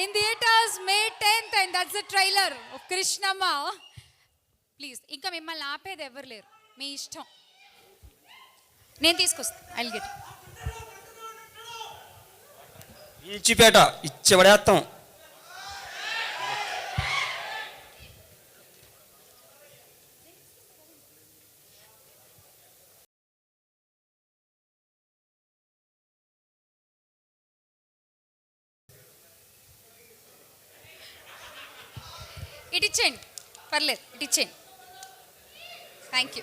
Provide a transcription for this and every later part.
in theaters May 10th, and that's the trailer of Krishnamma. Please ఇంకా మిమ్మల్ని ఆపేది ఎవరు లేరు, మీ ఇష్టం. నేను తీసుకొస్తాను. ఐ విల్ గెట్ ఈచిపేట ఇచ్చబడేస్తాం. ఇటు ఇచ్చేయండి, పర్లేదు, ఇటు ఇచ్చేయండి. థ్యాంక్ యూ,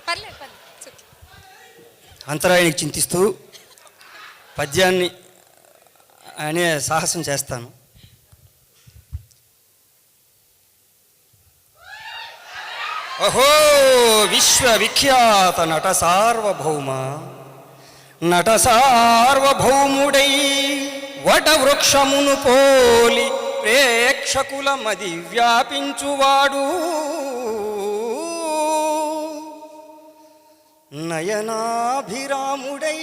పర్లేదు. అంతరాయానికి చింతిస్తూ పద్యాన్ని అనే సాహసం చేస్తాను. అహో విశ్వవిఖ్యాత నట సార్వభౌమ, నట సార్వభౌముడై వటవృక్షమును పోలి ప్రేక్షకుల మది వ్యాపించువాడు, నయనాభిరాముడై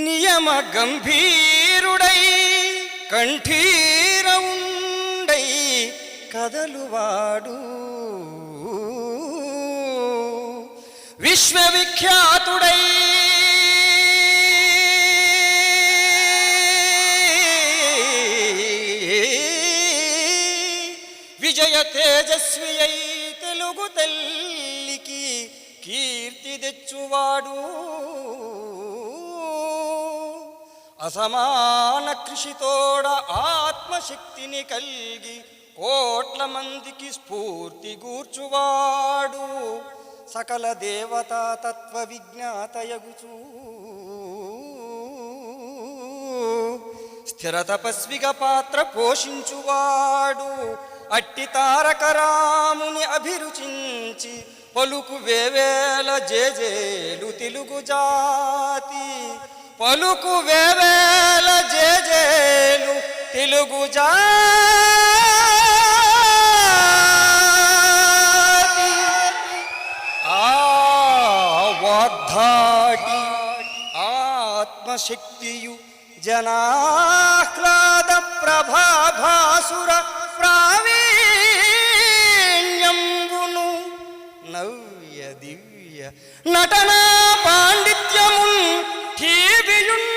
నియమ గంభీరుడై కంఠీరవుండై కదలువాడు, విశ్వవిఖ్యాతుడై విజయ తేజస్వి అయి తెలుగు తల్లికి కీర్తి తెచ్చువాడు, అసమాన కృషితోడ ఆత్మశక్తిని కల్గి కోట్ల మందికి స్ఫూర్తి గూర్చువాడు, సకల దేవతా తత్వ విజ్ఞాతయగుచూ స్థిర తపస్విగా పాత్ర పోషించువాడు, అట్టి తారక రాముని అభిరుచించి పలుకు వేవేల జేజేలు తెలుగు జాతి, పలుకు వేవేల జేజేలు తెలుగు జాతి, ఆ వాగ్ధాటి ఆత్మశక్తియు జనాహ్లాద ప్రభాభాసుర ప్రావీణ్యంబును నవ్య దివ్య నటనా పాండిత్యమున్ ఠీవియున్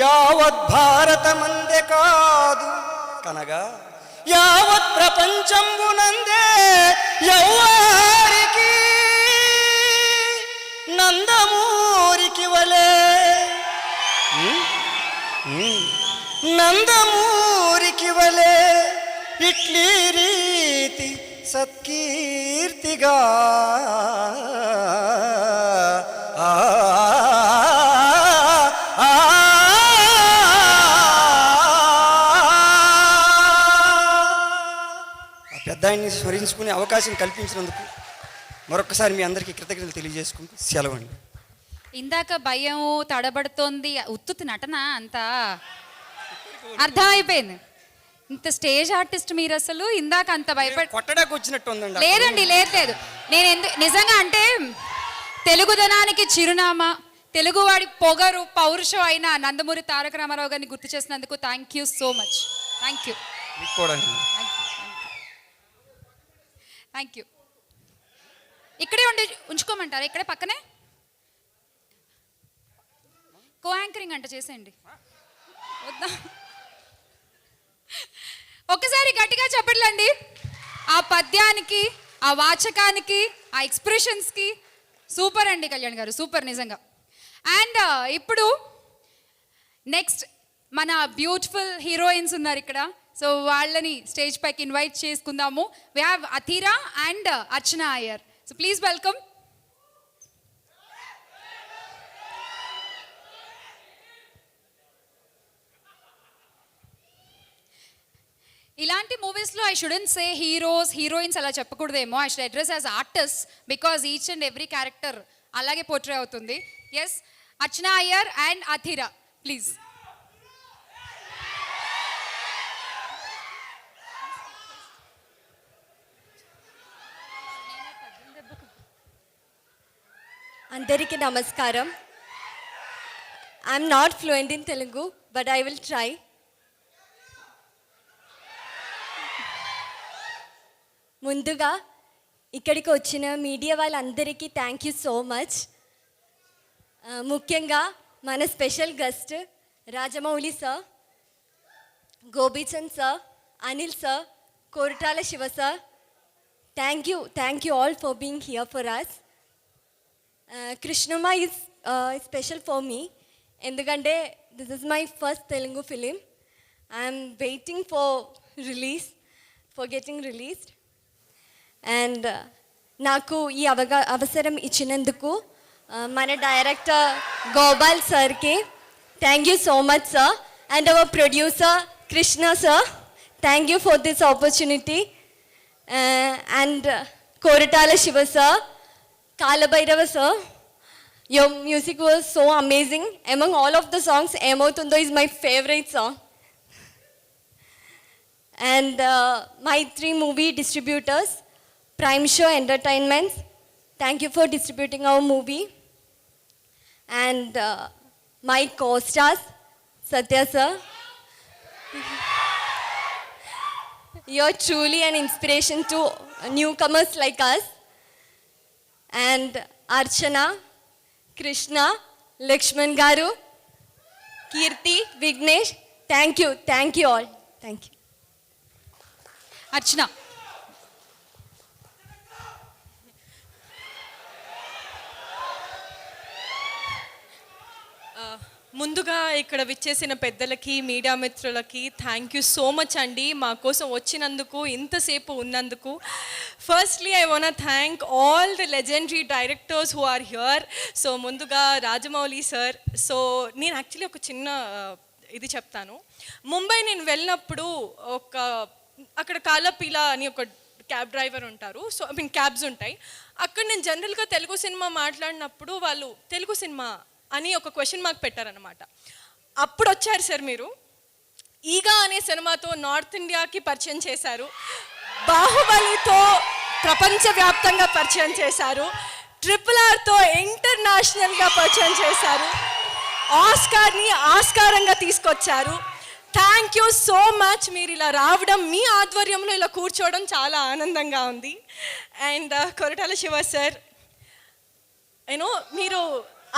యావత్ భారతమందే కాదు కనగా యావత్ ప్రపంచంబునందే యవ్వారికి నందమూరికి వలే, నందమూరికి వలే ఇట్లీ రీతి సత్కీర్తిగా పెద్దాయన్ని స్మరించుకునే అవకాశం కల్పించినందుకు మరొకసారి మీ అందరికీ కృతజ్ఞతలు తెలియజేసుకుంటూ సెలవండి. ఇందాక భయం తడబడుతోంది, ఉత్తుతి నటన అంతా అర్థమైపోయింది. ఇంత స్టేజ్ ఆర్టిస్ట్ మీరు, అసలు ఇందాక అంత భయపడి కొట్టడానికి వచ్చినట్టు ఉందండి. లేదండి, లేదు. నేను నిజంగా అంటే తెలుగుదనానికి చిరునామా, తెలుగువాడి పొగరు పౌరుషం అయిన నందమూరి తారక రామారావు గారిని గుర్తు చేసినందుకు thank you so much. Thank you. ఇక్కడే ఉంచుకోమంటారా? ఇక్కడే పక్కనే కో యాంకరింగ్ అంట చేసేయండి. వద్దా? ఒక్కసారి గట్టిగా చెప్పట్లండి ఆ పద్యానికి, ఆ వాచకానికి, ఆ ఎక్స్ప్రెషన్స్కి. సూపర్ అండి కళ్యాణ్ గారు, సూపర్ నిజంగా. అండ్ ఇప్పుడు నెక్స్ట్ మన బ్యూటిఫుల్ హీరోయిన్స్ ఉన్నారు ఇక్కడ, సో వాళ్ళని స్టేజ్ పైకి ఇన్వైట్ చేసుకుందాము. We have Athira and Archana Iyer. So please welcome. ఇలాంటి మూవీస్లో I shouldn't say heroes heroines అలా చెప్పకూడదేమో. I should address as artist because each and every character అలాగే పోర్ట్రే అవుతుంది. Yes, Archana Iyer and Athira please. అందరికీ నమస్కారం. I'm not fluent in Telugu, but I will try. ముందుగా ఇక్కడికి వచ్చిన మీడియా వాళ్ళందరికీ థ్యాంక్ యూ సో మచ్. ముఖ్యంగా మన special guest Rajamouli sir, Gopichand sir, Anil sir, Koratala Siva sir, thank you all for being here for us. Krishnamma is special for me, ఎందుకంటే this is my first Telugu film. I'm waiting for getting released. And నాకు ఈ అవసరం ఇచ్చినందుకు మన director Gopal సార్కి thank you so much sir. And our producer Krishna sir, thank you for this opportunity. And Koratala Siva sir, Kalabhairava sir, your music was so amazing. Among all of the songs, Emothundo is my favorite song. And my 3 movie distributors, Prime Show Entertainments, thank you for distributing our movie. And my co-stars, Satya sir, you're truly an inspiration to newcomers like us. And Archana, Krishna, Lakshman Garu, Kirti, Vignesh, thank you all. Thank you. అర్చన. ముందుగా ఇక్కడ విచ్చేసిన పెద్దలకి, media మిత్రులకి thank you so much అండి, మా కోసం వచ్చినందుకు, ఇంతసేపు ఉన్నందుకు. Firstly I want thank all the legendary directors who are here. So ముందుగా రాజమౌళి సార్. సో నేను యాక్చువల్లీ ఒక చిన్న ఇది చెప్తాను. ముంబై నేను వెళ్ళినప్పుడు అక్కడ కాలపీలా అని ఒక క్యాబ్ డ్రైవర్ ఉంటారు. సో క్యాబ్స్ ఉంటాయి అక్కడ. నేను జనరల్గా తెలుగు సినిమా మాట్లాడినప్పుడు వాళ్ళు తెలుగు సినిమా అని ఒక క్వశ్చన్ మార్క్ పెట్టారనమాట. అప్పుడు వచ్చారు సార్ మీరు. ఈగా అనే సినిమాతో నార్త్ ఇండియాకి పరిచయం చేశారు, బాహుబలితో ప్రపంచవ్యాప్తంగా పరిచయం చేశారు, RRRతో ఇంటర్నేషనల్గా పరిచయం చేశారు, ఆస్కార్ని ఆస్కారంగా తీసుకొచ్చారు. Thank you so much. మీరు ఇలా రావడం, మీ ఆధ్వర్యంలో ఇలా కూర్చోవడం చాలా ఆనందంగా ఉంది. అండ్ కొరటాల శివ సార్, మీరు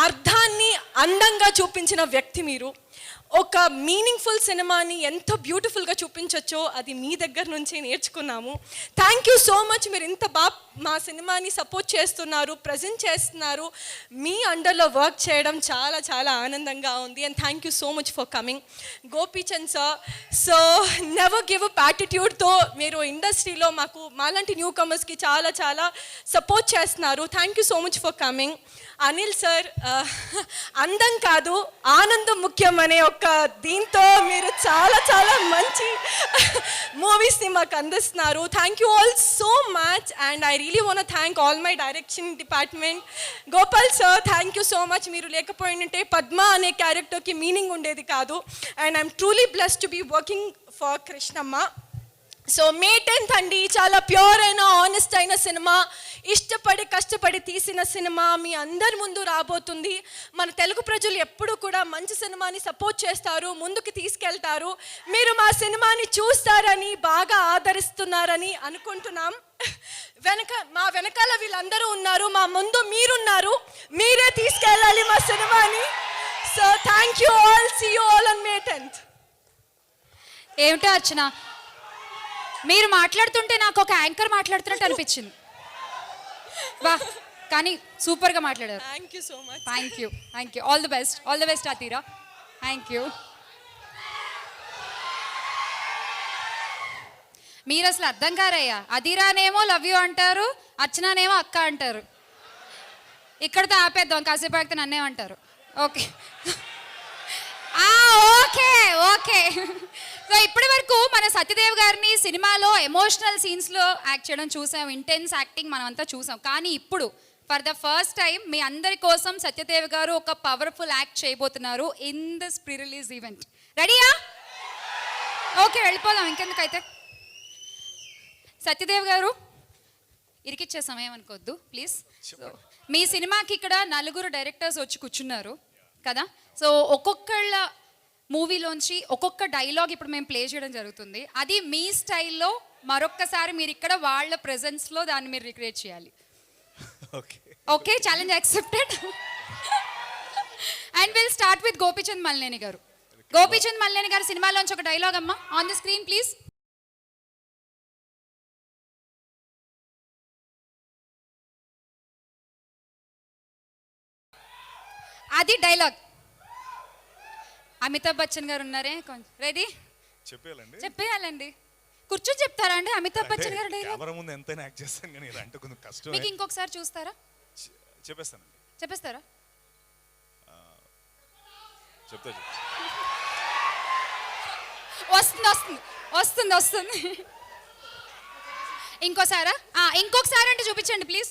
అర్థాన్ని అందంగా చూపించిన వ్యక్తి. మీరు ఒక మీనింగ్ఫుల్ సినిమాని ఎంత బ్యూటిఫుల్గా చూపించవచ్చో అది మీ దగ్గర నుంచి నేర్చుకున్నాము. Thank you so much. మీరు ఇంత బాగా మా సినిమాని సపోర్ట్ చేస్తున్నారు, ప్రజెంట్ చేస్తున్నారు. మీ అండర్లో వర్క్ చేయడం చాలా చాలా ఆనందంగా ఉంది. And thank you so much for coming. Gopichand sir, so never give up యాటిట్యూడ్తో మీరు ఇండస్ట్రీలో మాలాంటి న్యూ కమర్స్కి చాలా చాలా సపోర్ట్ చేస్తున్నారు. Thank you so much for coming. Anil sir, అందం కాదు ఆనందం ముఖ్యం అనే ఒక దీంతో మీరు చాలా చాలా మంచి మూవీస్ని మాకు అందిస్తున్నారు. Thank you all so much. And I really want thank all my direction department. Gopal sir, thank you so much. మీరు లేకపోయింటే పద్మ అనే క్యారెక్టర్కి మీనింగ్ ఉండేది కాదు. And I'm truly blessed to be working for Krishnamma. So May 10th అండి, చాలా pure అయిన honest అయిన సినిమా, ఇష్టపడి కష్టపడి తీసిన సినిమా మీ అందరి ముందు రాబోతుంది. మన తెలుగు ప్రజలు ఎప్పుడు కూడా మంచి సినిమాని సపోర్ట్ చేస్తారు, ముందుకు తీసుకెళ్తారు. మీరు మా సినిమాని చూస్తారని, బాగా ఆదరిస్తున్నారని అనుకుంటున్నాం. మా వెనకాల వీళ్ళందరూ ఉన్నారు, మా ముందు మీరున్నారు. మీరే తీసుకెళ్ళాలి మా సినిమాని. So thank you all. See you all on May 10th. ఏమిటో అర్చన, మీరు మాట్లాడుతుంటే నాకు ఒక యాంకర్ మాట్లాడుతున్నట్టు అనిపించింది. వా, కానీ సూపర్గా మాట్లాడారు. Thank you so much. Thank you. All the best Athira. Thank you. మీరు అసలు అర్థం కారయ్యా. అధీరానేమో లవ్ యూ అంటారు, అర్చననేమో అక్క అంటారు. ఇక్కడితో ఆపేద్దాం, కాసేపు ఆగితే నన్నేమంటారు. Okay okay. సో ఇప్పటి వరకు మన సత్యదేవ్ గారిని సినిమాలో ఎమోషనల్ సీన్స్లో యాక్ట్ చేయడం చూసాం, ఇంటెన్స్ యాక్టింగ్ మనం అంతా చూసాం. కానీ ఇప్పుడు ఫర్ ద ఫస్ట్ టైం మీ అందరి కోసం సత్యదేవ్ గారు ఒక పవర్ఫుల్ యాక్ట్ చేయబోతున్నారు in this pre release event. రెడీయా? ఓకే, వెళ్ళిపోదాం ఇంకెందుకైతే. సత్యదేవ్ గారు, ఇరికిచ్చే సమయం అనుకోవద్దు ప్లీజ్. మీ సినిమాకి ఇక్కడ 4 డైరెక్టర్స్ వచ్చి కూర్చున్నారు. కదా. సో ఒక్కొక్కళ్ళ మూవీలోంచి ఒక్కొక్క డైలాగ్ ఇప్పుడు మేము ప్లే చేయడం జరుగుతుంది. అది మీ స్టైల్లో మరొక్కసారి మీరు ఇక్కడ వాళ్ళ ప్రెజెన్స్లో దాన్ని మీరు రిక్రియేట్ చేయాలి. Okay, challenge accepted. And will start with Gopichand Malineni గారు. గోపీచంద్ మల్లేని గారు సినిమాలోంచి ఒక డైలాగ్ అమ్మా, ఆన్ ది స్క్రీన్ ప్లీజ్. అది డైలాగ్. అమితాబ్ బచ్చన్ గారు ఉన్నారే, కొంచెం రెడీ చెప్పేయాలండి. కూర్చొని చెప్తారా అండి అమితాబ్ బచ్చన్ గారు డైలాగ్? కెమెరా ముందు ఎంతైనా యాక్ట్ చేస్తాను కానీ ఇదంటే కొంచెం కష్టం. మీకు ఇంకొకసారి చూస్తారా? చెప్పేస్తానండి. చెప్పేస్తారా? చెప్తా. వస్తుంది వస్తుంది వస్తుంది వస్తుంది. ఇంకోసారా? ఇంకొకసారి అంటే చూపించండి ప్లీజ్.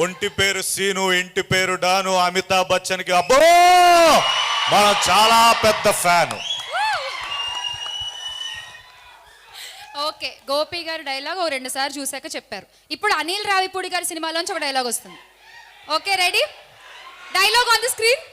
ఒంటి పేరు సీను, ఇంటి పేరు డాను, అమితాబ్ బచ్చన్ కి అబ్బో మనం చాలా పెద్ద ఫ్యాను. ఓకే, గోపి గారి డైలాగ్ ఓ 2 సార్లు చూశాక చెప్పారు. ఇప్పుడు అనిల్ రావిపూడి గారి సినిమాలోంచి ఒక డైలాగ్ వస్తుంది. Okay, ready? Dialogue on the screen.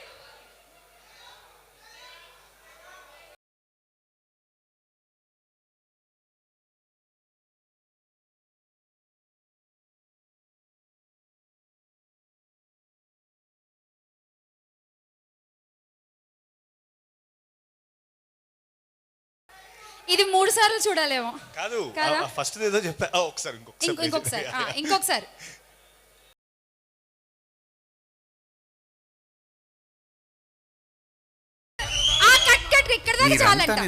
ఇది 3 సార్లు చూడాలేమో. కాదు, కాదా? ఫస్ట్ ఏదో చెప్పా. ఒకసారి ఇంకొకసారి. ఇక్కడ దాకా చాలంట.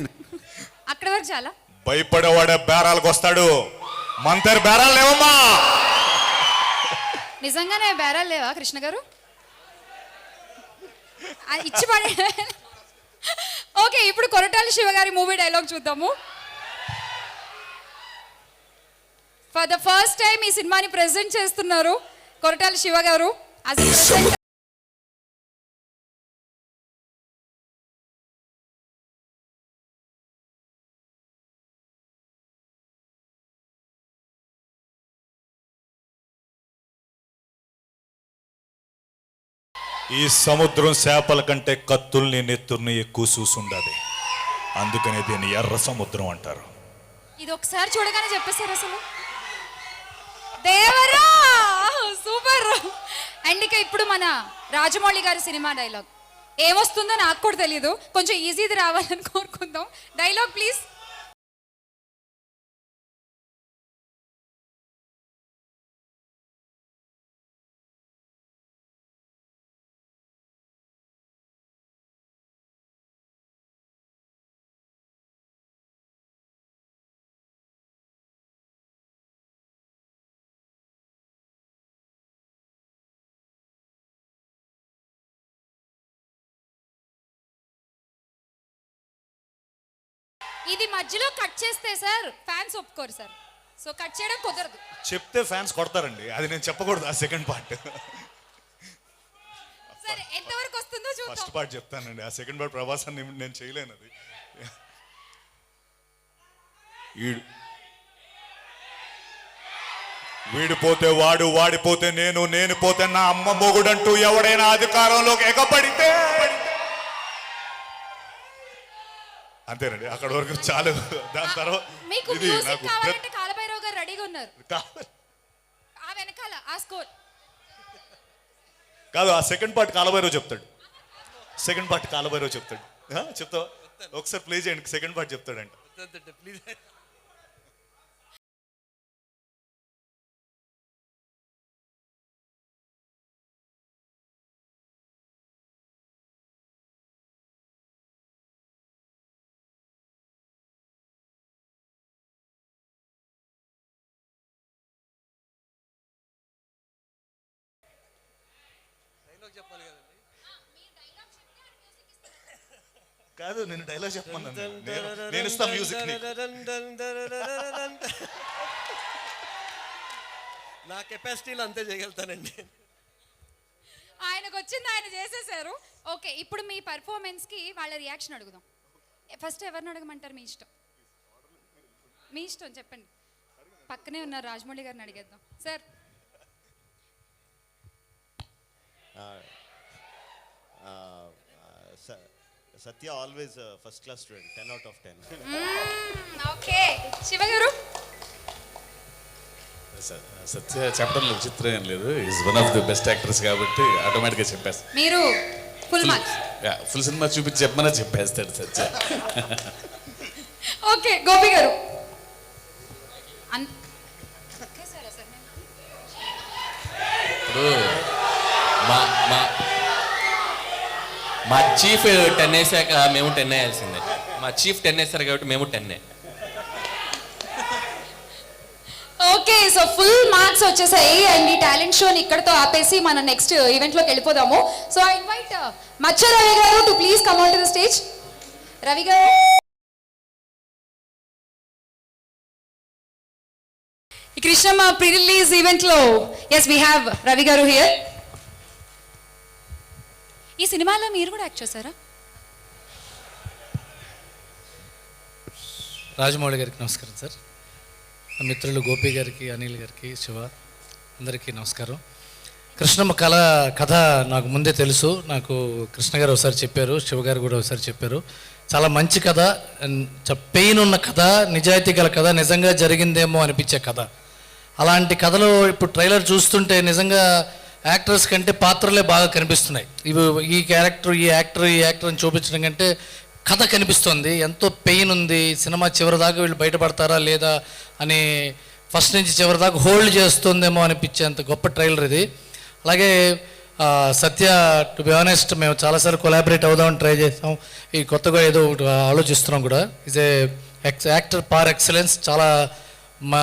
అక్కడ వరకు చాలా. భయపడేవాడే బేరాలకు వస్తాడు, మన దగ్గర బేరాలు లేవమ్మా. నిజంగానే బేరాలు లేవా కృష్ణ గారు? ఇచ్చి పడే. ఓకే, ఇప్పుడు కొరటాల శివ గారి మూవీ డైలాగ్ చూద్దాము. ఫర్ ద ఫస్ట్ టైం ఈ సినిమాని ప్రెజెంట్ చేస్తున్నారు కొరటాల శివ గారు. ఈ సముద్రం చేపల కంటే కత్తుల్ని నెత్తుల్ని ఎక్కువ చూసుండదు, అందుకనే దీన్ని ఎర్ర సముద్రం అంటారు. ఇది ఒకసారి చూడగానే చెప్పేశారు అసలు. దేవరా సూపర్. అండ్ ఇక ఇప్పుడు మన రాజమౌళి గారి సినిమా డైలాగ్ ఏమొస్తుందో నాకు కూడా తెలియదు, కొంచెం ఈజీది రావాలని కోరుకుందాం. Dialogue please. ఇది మధ్యలో కట్ చేస్తే సార్ ఫ్యాన్స్ ఒప్పుకోరు సార్, సో కట్ చేయడం కుదరదు. చెప్తే ఫ్యాన్స్ కొడతారండి, అది నేను చెప్పకూడదు. ఆ సెకండ్ పార్ట్ సరే, ఎంతవరకు వస్తుందో చూద్దాం. ఫస్ట్ పార్ట్ చెప్తానండి, ఆ సెకండ్ పార్ట్ ప్రభాసాన్ని నేను చేయలేను. అది వీడిపోతే వాడు, వాడిపోతే నేను, నేను పోతే నా అమ్మ మొగుడంటూ ఎవడైనా అధికారంలోకి ఎగబడితే అంతేనండి, అక్కడ వరకు చాలు. దాని తర్వాత మీకు మ్యూజిక్ కావాలంటే కాలభైరవ్ గారు రెడీగా ఉన్నారు. ఆ వెనకాల ఆ స్కోర్ కాదు, ఆ సెకండ్ పార్ట్ కాలభైరవ్ చెప్తాడు. సెకండ్ పార్ట్ కాలభైరవ్ చెప్తాడు. చెప్తావా? ఒకసారి ప్లే చేయండి, సెకండ్ పార్ట్ చెప్తాడంట. ప్లీజ్. కాదు, నేను డైలాగ్ చెప్పమన్నాను. నేను ఇస్తా మ్యూజిక్. నా కెపాసిటీలో అంతే చేయగలుగుతానండి. ఆయనకు వచ్చింది ఆయన చేసేసారు. ఓకే, ఇప్పుడు మీ పర్ఫార్మెన్స్ కి వాళ్ళ రియాక్షన్ అడుగుదాం. ఫస్ట్ ఎవరిని అడగమంటారు? మీ ఇష్టం, మీ ఇష్టం చెప్పండి. పక్కనే ఉన్న రాజమౌళి గారిని అడిగేద్దాం sir. Satya always first class student, 10 out of 10. Okay Siva గారు. సత్య చెప్పడంలో విచిత్రం ఏం లేదు, is one of the best actors కాబట్టి ఆటోమేటిక్గా చెప్పేస్తాను. మీరు ఫుల్ మార్క్స్. ఫుల్ సినిమా చూపించి చెప్పమన్నా చెప్పేస్తాడు సత్య. ఓకే గోపి గారు. ఇప్పుడు మా మా మా చీఫ్ 10 వేసాక మేము 10 వేయాల్సిందే. మా చీఫ్ 10 వేస్తారు కాబట్టి మేము 10. ఓకే సో ఫుల్ మార్క్స్ వచ్చేసాయి అండ్ ఈ టాలెంట్ షోని ఇక్కడతో ఆపేసి మన నెక్స్ట్ ఈవెంట్లోకి వెళ్ళిపోదాము. సో ఐ ఇన్వైట్ మచ్చ రవి గారు to please come on to the stage. Ravi గారు. ఈ కృష్ణమ్మ ప్రీ రిలీజ్ ఈవెంట్లో ఎస్ వీ హ్యావ్ రవి గారు హియర్. ఈ సినిమాలో మీరు కూడా యాక్ట్ చేశారా? రాజమౌళి గారికి నమస్కారం సార్. నా మిత్రులు గోపి గారికి, అనిల్ గారికి, శివ అందరికీ నమస్కారం. కృష్ణమ్మ కథ నాకు ముందే తెలుసు. నాకు కృష్ణ గారు ఒకసారి చెప్పారు, శివ గారు కూడా ఒకసారి చెప్పారు. చాలా మంచి కథ, పెయిన్ ఉన్న కథ, నిజాయితీ గల కథ, నిజంగా జరిగిందేమో అనిపించే కథ. అలాంటి కథలో ఇప్పుడు ట్రైలర్ చూస్తుంటే నిజంగా యాక్టర్స్ కంటే పాత్రలే బాగా కనిపిస్తున్నాయి. ఈ క్యారెక్టర్, ఈ యాక్టర్ అని చూపించడం కంటే కథ కనిపిస్తుంది. ఎంతో పెయిన్ ఉంది. సినిమా చివరి దాకా వీళ్ళు బయటపడతారా లేదా అని ఫస్ట్ నుంచి చివరి దాకా హోల్డ్ చేస్తుందేమో అనిపించేంత గొప్ప ట్రైలర్ ఇది. అలాగే సత్య, టు బి ఆనెస్ట్, మేము చాలాసార్లు కొలాబరేట్ అవుదామని ట్రై చేస్తాం. ఈ కొత్తగా ఏదో ఒకటి ఆలోచిస్తున్నాం కూడా. ఈజ్ ఏ యాక్టర్ పార్ ఎక్సలెన్స్. చాలా మా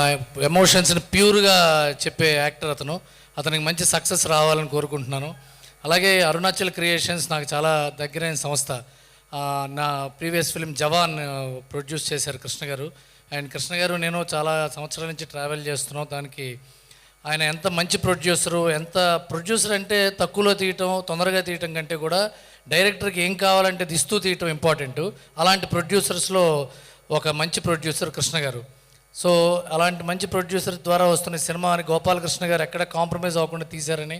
ఎమోషన్స్ని ప్యూర్గా చెప్పే యాక్టర్ అతను. అతనికి మంచి సక్సెస్ రావాలని కోరుకుంటున్నాను. అలాగే అరుణాచల్ క్రియేషన్స్ నాకు చాలా దగ్గరైన సంస్థ. నా ప్రీవియస్ ఫిలిం జవాన్ ప్రొడ్యూస్ చేశారు కృష్ణ గారు. అండ్ కృష్ణ గారు నేను చాలా సంవత్సరాల నుంచి ట్రావెల్ చేస్తున్నాం. దానికి ఆయన ఎంత మంచి ప్రొడ్యూసర్ అంటే తక్కువలో తీయటం, తొందరగా తీయటం కంటే కూడా డైరెక్టర్కి ఏం కావాలంటే ఇస్తూ తీయటం ఇంపార్టెంట్. అలాంటి ప్రొడ్యూసర్స్లో ఒక మంచి ప్రొడ్యూసర్ కృష్ణ గారు. సో అలాంటి మంచి ప్రొడ్యూసర్ ద్వారా వస్తున్న సినిమాని గోపాలకృష్ణ గారు ఎక్కడ కాంప్రమైజ్ అవ్వకుండా తీశారని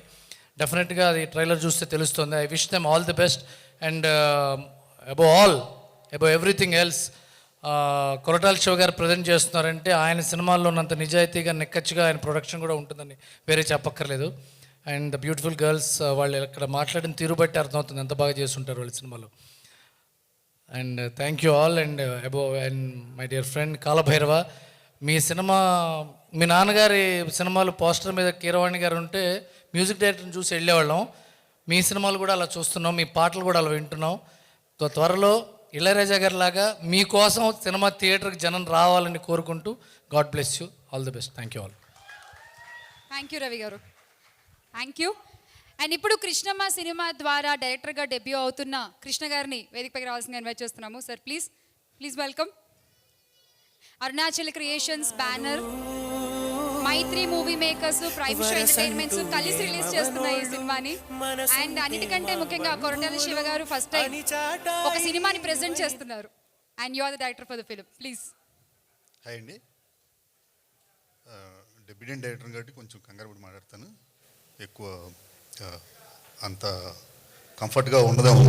డెఫినెట్గా అది ట్రైలర్ చూస్తే తెలుస్తుంది. I wish them all the best. And above everything else, Koratala Shiva గారు ప్రజెంట్ చేస్తున్నారంటే ఆయన సినిమాల్లో ఉన్నంత నిజాయితీగా, నిక్కచ్చిగా ఆయన ప్రొడక్షన్ కూడా ఉంటుందని వేరే చెప్పక్కర్లేదు. అండ్ ద బ్యూటిఫుల్ గర్ల్స్, వాళ్ళు ఇక్కడ మాట్లాడిన తీరు బట్టి అర్థమవుతుంది ఎంత బాగా చేస్తుంటారు వాళ్ళ సినిమాలో. And thank you all. And and my dear friend Kalabhairava, మీ మీ నాన్నగారి సినిమాలు పోస్టర్ మీద కీరవాణి గారు ఉంటే మ్యూజిక్ డైరెక్టర్ని చూసి వెళ్ళేవాళ్ళం. మీ సినిమాలు కూడా అలా చూస్తున్నాం, మీ పాటలు కూడా అలా వింటున్నాం. త్వరలో ఇళయరాజా గారి లాగా మీకోసం సినిమా థియేటర్కి జనం రావాలని కోరుకుంటూ, God bless you, all the best. Thank you all. Thank you Ravi గారు, థ్యాంక్ యూ. అండ్ ఇప్పుడు కృష్ణమ్మ సినిమా ద్వారా డైరెక్టర్గా డెబ్యూ అవుతున్న కృష్ణ గారిని వేదికపైకి రావాల్సిందిగా ఇన్వైట్ చేస్తున్నాము. Sir please welcome. Arunachal creations banner, Mythri movie makers, prime show entertainments కలిసి రిలీజ్ చేస్తున్నాయి ఈ సినిమాని. అండ్ అన్నిటికంటే ముఖ్యంగా కొరటాల శివ గారు ఫస్ట్ టైం ఒక సినిమాని ప్రెజెంట్ చేస్తున్నారు. And you are the director for the film. Please. Hi అండి. డెబ్యూటెంట్ డైరెక్టర్ కాబట్టి కొంచెం కంగారు పడి మాట్లాడతాను. ఎక్కువ అంత కంఫర్ట్గా ఉండదేమో,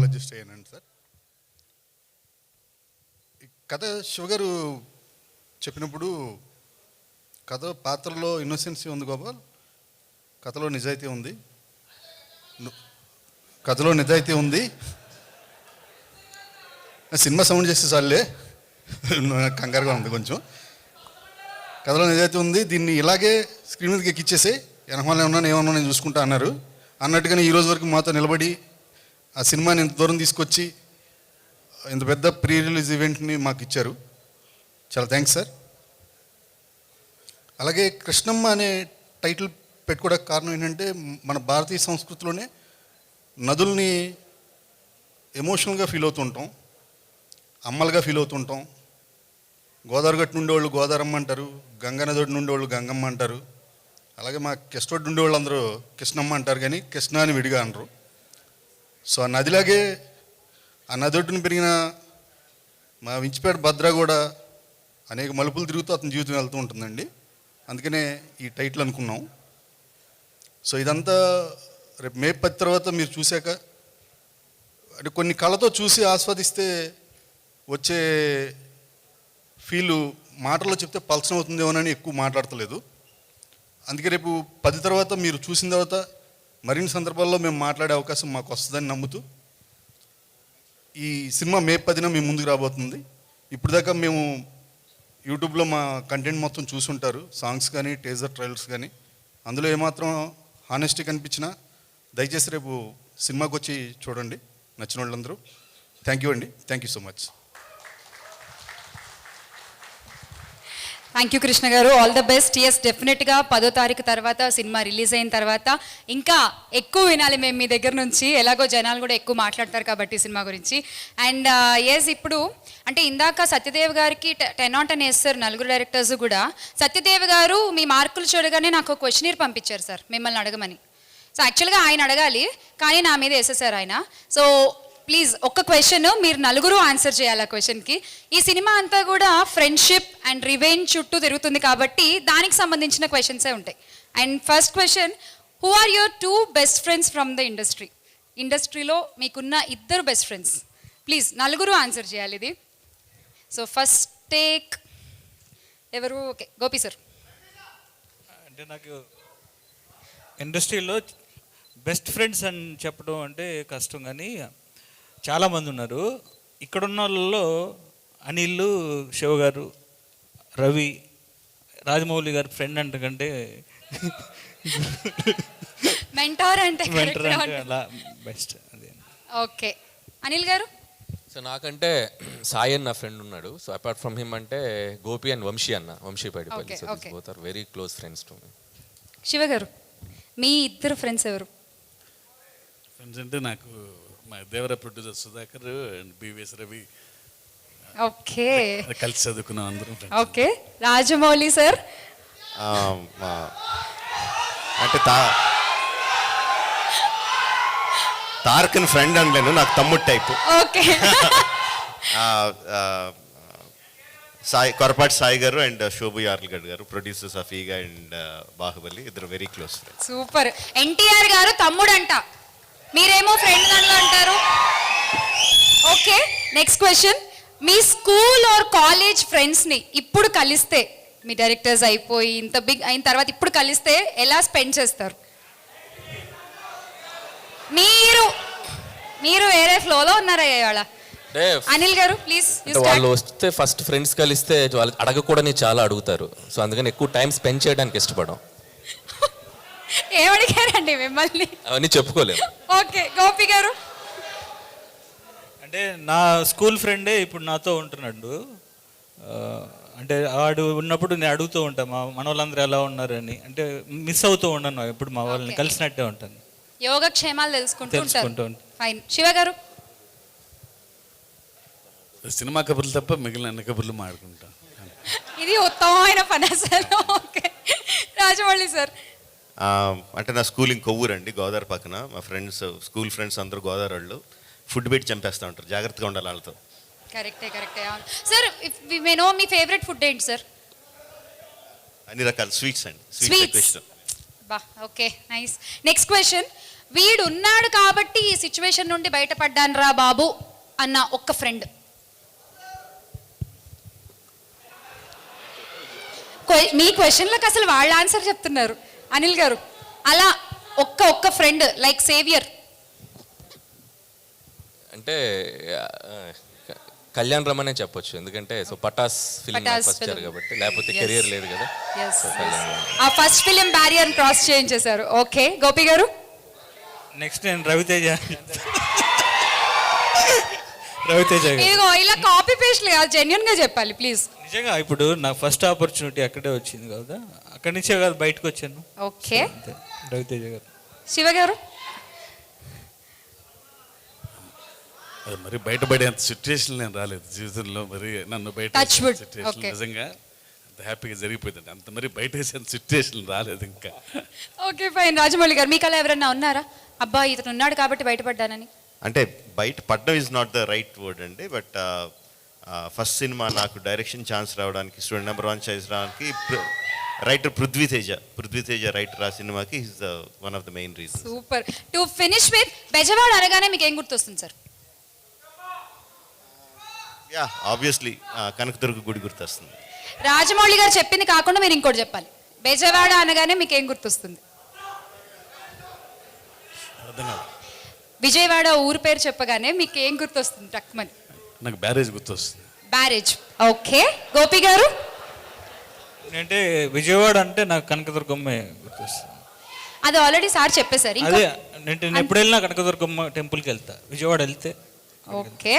అడ్జస్ట్ అయ్యానండి సార్. ఈ కథ శివగారు చెప్పినప్పుడు కథ పాత్రలో ఇన్నోసెన్సీ ఉంది గోపాల్, కథలో నిజాయితీ ఉంది. సినిమా సౌండ్ చేస్తే చాలే, కంగారుగా ఉంది కొంచెం. కథలో నిజాయితీ ఉంది. దీన్ని ఇలాగే స్క్రీన్ మీదకి ఎక్కిచ్చేసి వెనకాల ఏమన్నా నేను చూసుకుంటా అన్నారు. అన్నట్టుగానే ఈరోజు వరకు మాతో నిలబడి ఆ సినిమాని ఇంత దూరం తీసుకొచ్చి ఇంత పెద్ద ప్రీ రిలీజ్ ఈవెంట్ని మాకు ఇచ్చారు. చాలా థ్యాంక్స్ సార్. అలాగే కృష్ణమ్మ అనే టైటిల్ పెట్టుకోవడానికి కారణం ఏంటంటే, మన భారతీయ సంస్కృతిలోనే నదుల్ని ఎమోషనల్గా ఫీల్ అవుతుంటాం, అమ్మలుగా ఫీల్ అవుతుంటాం. గోదావరి గట్టు నుండేవాళ్ళు గోదావరమ్మ అంటారు, గంగా నది ఒడ్డు నుండేవాళ్ళు గంగమ్మ అంటారు. అలాగే మా కెస్ట్ ఒడ్డు ఉండేవాళ్ళు అందరూ కృష్ణమ్మ అంటారు, కానీ కృష్ణ అని విడిగా అనరు. సో ఆ నదిలాగే ఆ నది ఒడ్డున పెరిగిన మా వించిపేట భద్ర కూడా అనేక మలుపులు తిరుగుతూ అతని జీవితం వెళ్తూ ఉంటుందండి. అందుకనే ఈ టైటిల్ అనుకున్నాం. సో ఇదంతా రేపు మే 10 తర్వాత మీరు చూశాక అంటే కొన్ని కళ్ళతో చూసి ఆస్వాదిస్తే వచ్చే ఫీలు మాటల్లో చెప్తే పలచన అవుతుందేమోనని ఎక్కువ మాట్లాడతలేదు. అందుకే రేపు 10 తర్వాత మీరు చూసిన తర్వాత మరిన్ని సందర్భాల్లో మేము మాట్లాడే అవకాశం మాకు వస్తుందని నమ్ముతూ ఈ సినిమా మే 10న మేము ముందుకు రాబోతుంది. ఇప్పుడు దాకా మేము యూట్యూబ్లో మా కంటెంట్ మొత్తం చూసుంటారు, సాంగ్స్ కానీ టీజర్ ట్రైలర్స్ కానీ. అందులో ఏమాత్రం హానెస్టీ కనిపించినా దయచేసి రేపు సినిమాకి వచ్చి చూడండి నచ్చిన వాళ్ళందరూ. థ్యాంక్ యూ అండి, thank you so much. Thank you Krishna గారు, ఆల్ ద బెస్ట్. ఎస్, డెఫినెట్గా 10వ తారీఖు తర్వాత సినిమా రిలీజ్ అయిన తర్వాత ఇంకా ఎక్కువ వినాలి మేము మీ దగ్గర నుంచి. ఎలాగో జనాలు కూడా ఎక్కువ మాట్లాడతారు కాబట్టి సినిమా గురించి. అండ్ ఎస్, ఇప్పుడు అంటే ఇందాక సత్యదేవ్ గారికి 10 on 10 వేస్తారు నలుగురు డైరెక్టర్స్ కూడా. సత్యదేవ్ గారు మీ మార్కులు చూడగానే నాకు ఒక క్వశ్చనీర్ పంపించారు సార్ మిమ్మల్ని అడగమని. సో యాక్చువల్గా ఆయన అడగాలి కానీ నా మీద వేసేసారు ఆయన. సో ప్లీజ్ ఒక్క క్వశ్చన్ మీరు నలుగురు ఆన్సర్ చేయాలి ఆ క్వశ్చన్కి. ఈ సినిమా అంతా కూడా ఫ్రెండ్షిప్ అండ్ రివెంజ్ చుట్టూ తిరుగుతుంది కాబట్టి దానికి సంబంధించిన క్వశ్చన్సే ఉంటాయి. And first question, who are your 2 best friends from the industry? ఇండస్ట్రీలో మీకున్న 2 బెస్ట్ ఫ్రెండ్స్. ప్లీజ్ నలుగురు ఆన్సర్ చేయాలి ఇది. సో ఫస్ట్ టేక్ ఎవరు? Okay, Gopi sir. అంటే నాకు ఇండస్ట్రీలో బెస్ట్ ఫ్రెండ్స్ అని చెప్పడం అంటే కష్టం, కానీ చాలామంది ఉన్నారు. ఇక్కడున్న వాళ్ళలో అనిల్, శివ గారు, రవి, రాజమౌళి గారు ఫ్రెండ్ అంటే కంటే మెంటార్ అంటే అలా బెస్ట్ అదే. ఓకే, అనిల్ గారు. సో నాకంటే సాయి అన్న ఫ్రెండ్ ఉన్నాడు. సో అపార్ట్ ఫ్రమ్ హిమ్ అంటే గోపి అండ్ వంశీ అన్న, Vamsi Paidipally. So this both are very close friends to me. Siva గారు, మీ 2 ఫ్రెండ్స్ ఎవరు? ఫ్రెండ్స్ అంటే నాకు మా Devara producer Sudhakar and BVS Ravi. Okay, కలిసి చదువుకున్నాం అందరం. Okay, Rajamouli sir. అంటే తారకన్ ఫ్రెండ్ అనలేను, నాకు తమ్ముడు టైపు. ఓకే. సాయి కొరపాటి సాయి గారు అండ్ శోభు యార్లగడ్ గారు, producers of Eega and Baahubali, ఇద్దరు very close friends. Super. NTR గారు తమ్ముడు అంట, మీరేమో ఫ్రెండ్ దాంట్లో అంటారు. ఓకే, నెక్స్ట్ క్వశ్చన్, మీ స్కూల్ ఆర్ కాలేజ్ ఫ్రెండ్స్ని ఇప్పుడు కలిస్తే, మీ డైరెక్టర్స్ అయిపోయి ఇంత బిగ్ అయిన తర్వాత ఇప్పుడు కలిస్తే ఎలా స్పెండ్ చేస్తారు? మీరు వేరే ఫ్లోలో ఉన్నారా ఇవాళ? అనిల్ గారు ప్లీజ్. వాళ్ళు వస్తే ఫస్ట్ ఫ్రెండ్స్ కలిస్తే వాళ్ళు అడగకూడని చాలా అడుగుతారు. సో అందుకని ఎక్కువ టైం స్పెండ్ చేయడానికి ఇష్టపడం. ఏమడిగారండి మిమ్మల్ని? అవన్నీ చెప్పుకోలేము. ఓకే, గోపి గారు. అంటే నా స్కూల్ ఫ్రెండే ఇప్పుడు నాతో ఉంటున్నాడు. అంటే వాడు ఉన్నప్పుడు నేను అడుగుతూ ఉంటాను మన వాళ్ళందరూ ఎలా ఉన్నారని. అంటే మిస్ అవుతూ ఉండను, ఎప్పుడు మా వాళ్ళని కలిసినట్టే ఉంటాను. యోగక్షేమాలు తెలుసుకుంటూ ఉంటారు. ఫైన్. శివ గారు. సినిమా కబుర్లు తప్ప మిగిలిన అన్ని కబుర్లు మాడుకుంటాం. ఇది ఉత్తమమైన పని అసలు. Okay, Rajamouli sir. అంటే నా స్కూలింగ్ కొవ్వూరండి, గోదావరి పక్కన. మా ఫ్రెండ్స్, స్కూల్ ఫ్రెండ్స్ అందరూ గోదావరి వాళ్ళు. ఫుడ్ పెట్టి చంపేస్తూ ఉంటారు, జాగ్రత్తగా ఉండాలి వాళ్ళతో. కరెక్టే. సార్ వి నో మీ ఫేవరెట్ ఫుడ్ ఏంటి సార్? అన్ని రకాల స్వీట్స్ అండి. స్వీట్స్. బా, ఓకే, నైస్. నెక్స్ట్ క్వశ్చన్, వీడు ఉన్నాడు కాబట్టి ఈ సిచ్యువేషన్ నుండి బయటపడ్డాను రా బాబు అన్న ఒక్క ఫ్రెండ్. మీ క్వశ్చన్లకు అసలు వాళ్ళ ఆన్సర్ చెప్తున్నారు. అనిల్ గారు, అలా ఒక్క ఫ్రెండ్ లైక్ సేవియర్. అంటే కళ్యాణ్ రమనే చెప్పొచ్చు, ఎందుకంటే so Pataas film first year కాబట్టి, లేకపోతే కెరియర్ లేదు కదా. ఆ ఫస్ట్ ఫిలిం బ్యారియర్ క్రాస్ చేయించేశారు. ఓకే, గోపి గారు. నెక్స్ట్ నేను రవితేజ. ఇదిగో ఇలా కాపీ పేస్ట్ కాదు, జెన్యున్ గా చెప్పాలి ప్లీజ్. నిజంగా ఇప్పుడు నాకు ఫస్ట్ ఆపర్చునిటీ అక్కడే వచ్చింది కదా, అక్కడి నుంచే కదా బయటకు వచ్చాను. ఓకే, రవితేజ గారు. శివ గారు. మరి బయటపడేంత సిచ్యువేషన్ నేను రాలేదు జీవితంలో. మరి నన్ను బయట సిచ్యువేషన్ నిజంగా అంత హ్యాపీగా జరిగిపోయింది. అంత మరి బయట వేసేంత సిచ్యువేషన్ రాలేదు ఇంకా. Okay, fine. రాజమౌళి గారు, మీకు అలా ఎవరన్నా ఉన్నారా? అబ్బా ఇతను ఉన్నాడు కాబట్టి బయటపడ్డానని. అంటే బయట పడ్డం is not the right word అండి, బట్ ఫస్ట్ సినిమా నాకు డైరెక్షన్ ఛాన్స్ రావడానికి, స్టూడెంట్ నెంబర్ 1 ఛాన్స్ రావడానికి రైటర్ పృథ్వీతేజ రైటర్ ఆ సినిమాకి is one of the main reason. Super. To finish with, Bezawada అనగానే మీకు ఏం గుర్తొస్తుంది సార్? యా ఆబ్వియస్లీ కనకదుర్గ గుడి గుర్తొస్తుంది. రాజమౌళి గారు చెప్పింది కాకుండా మీరు ఇంకోటి చెప్పాలి. బెజవాడ అనగానే మీకు ఏం గుర్తొస్తుంది? అర్థం కాదు. విజయవాడ ఊరు పేరు చెప్పగానే మీకు ఏం గుర్తొస్తుంది? టక్మని. నాకు బ్యారేజ్ గుర్తొస్తుంది. బ్యారేజ్. ఓకే. గోపి గారు? అంటే విజయవాడ అంటే నాకు కనకదుర్గమ్మ గుర్తొస్తుంది. అది ఆల్రెడీ సార్ చెప్పేశారు. అదే నేను ఎప్పుడు వెళ్ళినా కనకదుర్గమ్మ టెంపుల్కి వెళ్తా, విజయవాడ వెళ్తే. ఓకే.